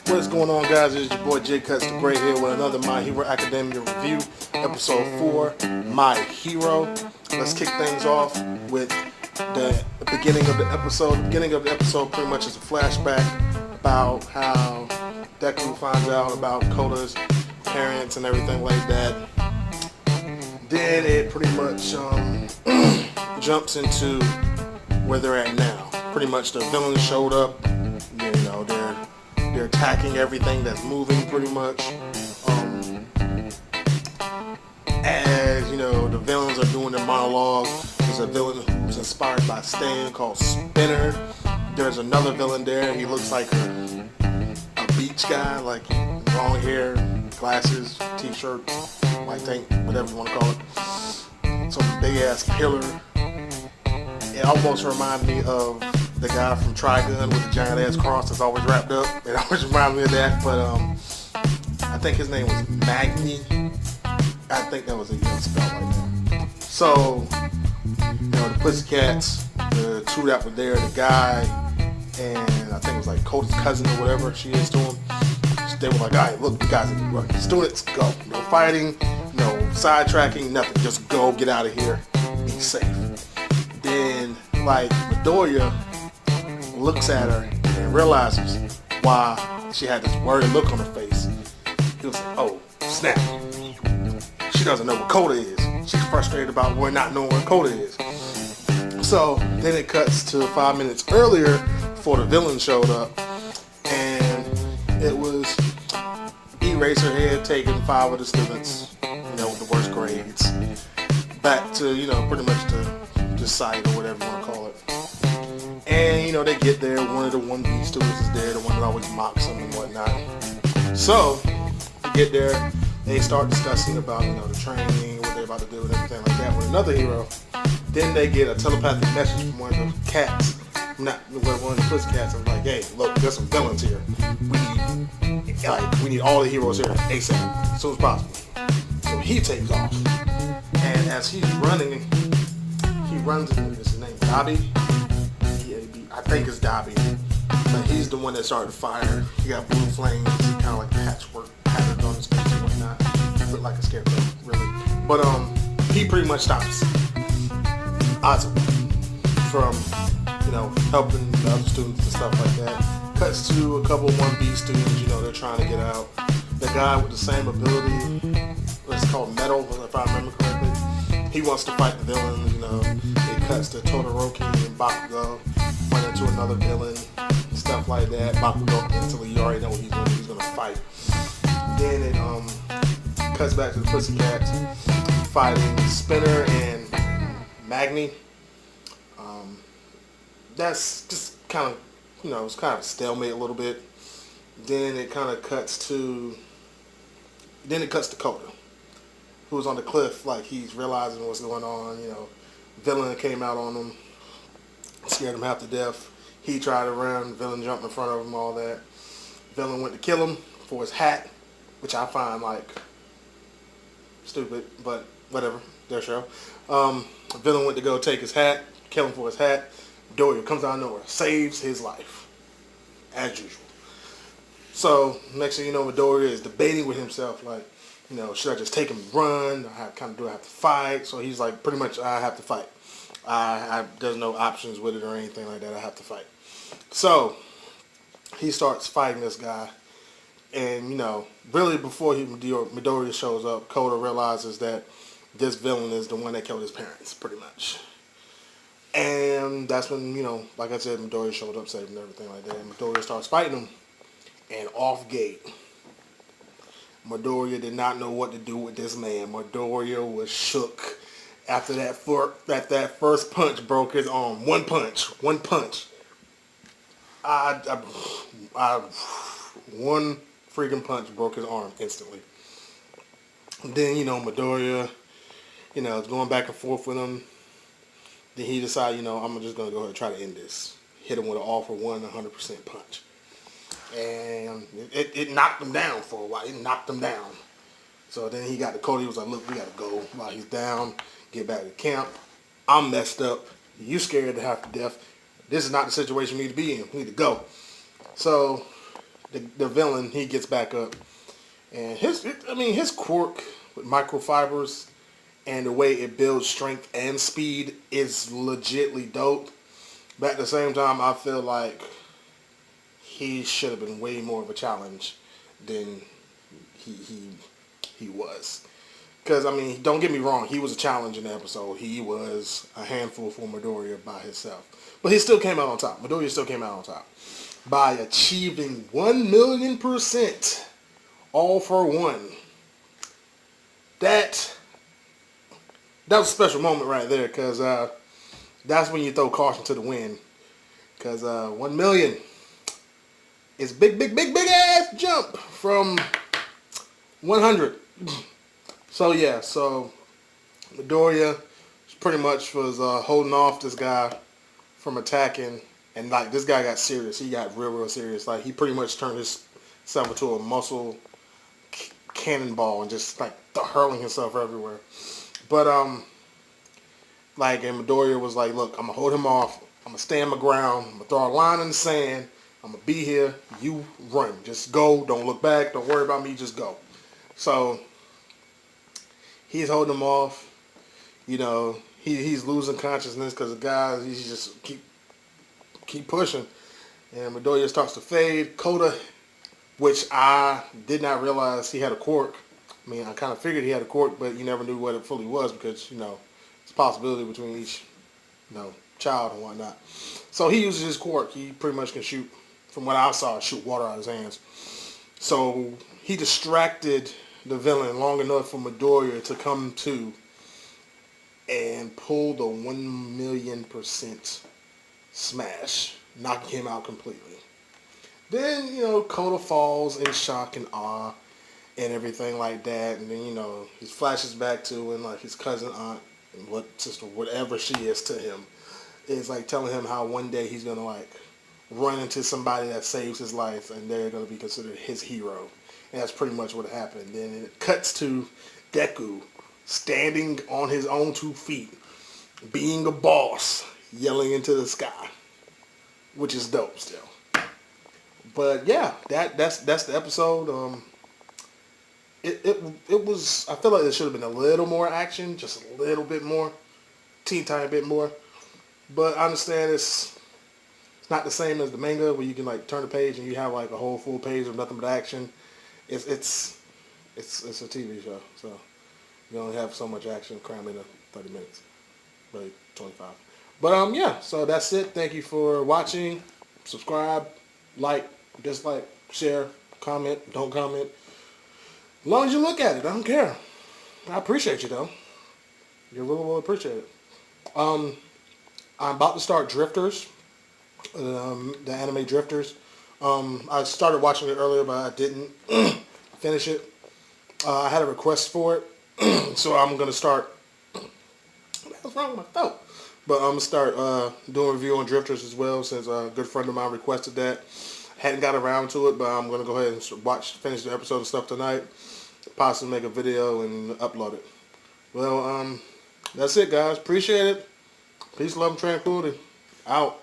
What's going on, guys? It's your boy J Cuts the Great here with another My Hero Academia review, episode 4, My Hero. Let's kick things off with the beginning of the episode. The beginning of the episode pretty much is a flashback about how Deku finds out about Koda's parents and everything like that. Then it pretty much jumps into where they're at now. Pretty much the villains showed up. You know, they're attacking everything that's moving pretty much. As you know, the villains are doing their monologue. There's a villain who's inspired by Stan called Spinner. There's another villain there. He looks like a beach guy, like long hair, glasses, t-shirt, white tank, whatever you want to call it. Some big ass pillar. It almost reminded me of the guy from Trigun with the giant ass cross that's always wrapped up. It always reminded me of that, but I think his name was Magni. I think that was a spell like that. So, you know, the Pussycats, the two that were there, the guy, and I think it was like Koda's cousin or whatever she is to him. They were like, all right, look, you guys are students, go. No fighting, no sidetracking, nothing. Just go, get out of here, be safe. Then, like, Midoriya looks at her and realizes why she had this worried look on her face. He was like, oh, snap. She doesn't know what Koda is. She's frustrated about not knowing what Koda is. So then it cuts to 5 minutes earlier before the villain showed up, and it was Eraserhead taking 5 of the students, you know, with the worst grades, back to, you know, pretty much the site or whatever you want to call it. And, you know, they get there, one of the 1B students is there, the one that always mocks them and whatnot. So, they get there, they start discussing about, you know, the training, what they're about to do and everything like that with another hero. Then they get a telepathic message from one of the cats, not one of the Pussycats, and like, hey, look, there's some villains here. We need all the heroes here ASAP, as soon as possible. So he takes off. And as he's running, he runs into his name, Dobby. I think it's Dobby. But he's the one that started the fire. He got blue flames, kind of like patchwork patterns on his face and whatnot. He looked like a scarecrow, really. But he pretty much stops Ozzy from, you know, helping the other students and stuff like that. Cuts to a couple 1B students, you know, they're trying to get out. The guy with the same ability, it's called Metal, if I remember correctly. He wants to fight the villains, you know. It cuts to Todoroki and Bakugo run into another villain, stuff like that. Bakugo instantly, you already know what he's gonna fight. Then it cuts back to the Pussycats fighting Spinner and Magni. That's just kind of, you know, it's kind of a stalemate a little bit. Then it kind of cuts to Koda, who's on the cliff, like he's realizing what's going on. You know, villain came out on him, scared him half to death. He tried to run, villain jumped in front of him, all that. Villain went to kill him for his hat, which I find like stupid, but whatever, their show. Villain went to go take his hat, kill him for his hat. Midoriya comes out of nowhere, saves his life, as usual. So next thing you know, Midoriya is debating with himself, like, you know, should I just take him and run? Do I have to fight? So he's like, pretty much, I have to fight. There's no options with it or anything like that. I have to fight. So he starts fighting this guy, and you know, really before Midoriya shows up, Koda realizes that this villain is the one that killed his parents, pretty much. And that's when, you know, like I said, Midoriya showed up, saved him, and everything like that. And Midoriya starts fighting him, and off gate, Midoriya did not know what to do with this man. Midoriya was shook after that first punch broke his arm. One punch. One freaking punch broke his arm instantly. Then, you know, Midoriya, you know, is going back and forth with him. Then he decided, you know, I'm just going to go ahead and try to end this. Hit him with an all-for-one 100% punch. And it knocked him down for a while. It knocked him down. So then he got to Cody. He was like, look, we got to go while he's down. Get back to camp. I'm messed up. You scared to half to death. This is not the situation we need to be in. We need to go. So the villain, he gets back up. And his quirk with microfibers and the way it builds strength and speed is legitly dope. But at the same time, I feel like he should have been way more of a challenge than he was. Because, I mean, don't get me wrong, he was a challenge in the episode. He was a handful for Midoriya by himself. But he still came out on top. Midoriya still came out on top. By achieving 1,000,000% all for one. That was a special moment right there, because that's when you throw caution to the wind. Because 1,000,000 is big ass jump from 100. So yeah, so Midoriya pretty much was holding off this guy from attacking, and like this guy got serious. He got real serious. Like he pretty much turned himself into a muscle cannonball and just like hurling himself everywhere. But like, and Midoriya was like, look, I'm gonna hold him off. I'm gonna stay on my ground. I'm gonna throw a line in the sand. I'm gonna be here. You run. Just go. Don't look back. Don't worry about me. Just go. So he's holding him off. You know, he's losing consciousness because the guy, he's just keep pushing. And Midoriya starts to fade. Kota, which I did not realize he had a quirk. I mean, I kind of figured he had a quirk, but you never knew what it fully was because, you know, it's a possibility between each, you know, child and whatnot. So he uses his quirk. He pretty much can shoot, from what I saw, shoot water out of his hands. So he distracted the villain long enough for Midoriya to come to and pull the 1,000,000% smash, knocking him out completely. Then, you know, Kota falls in shock and awe and everything like that. And then, you know, he flashes back to when, like, his cousin, aunt, and sister, whatever she is to him, is, like, telling him how one day he's going to, like, run into somebody that saves his life and they're going to be considered his hero. And that's pretty much what happened. Then it cuts to Deku standing on his own 2 feet, being a boss, yelling into the sky, which is dope still. But yeah, that's the episode. It was, I feel like there should have been a little more action, just a little bit more, teeny tiny bit more. But I understand it's not the same as the manga where you can like turn the page and you have like a whole full page of nothing but action. It's a TV show, so you only have so much action crammed into 30 minutes, really 25. But yeah, so that's it. Thank you for watching. Subscribe, like, dislike, share, comment, don't comment. As long as you look at it, I don't care. I appreciate you though. You really will appreciate it. I'm about to start Drifters, the anime Drifters. I started watching it earlier, but I didn't finish it. I had a request for it, so I'm gonna start. What's wrong with my throat? But I'm gonna start doing a review on Drifters as well, since a good friend of mine requested that. Hadn't got around to it, but I'm gonna go ahead and finish the episode and stuff tonight. Possibly make a video and upload it. Well, that's it, guys. Appreciate it. Peace, love, and tranquility. Out.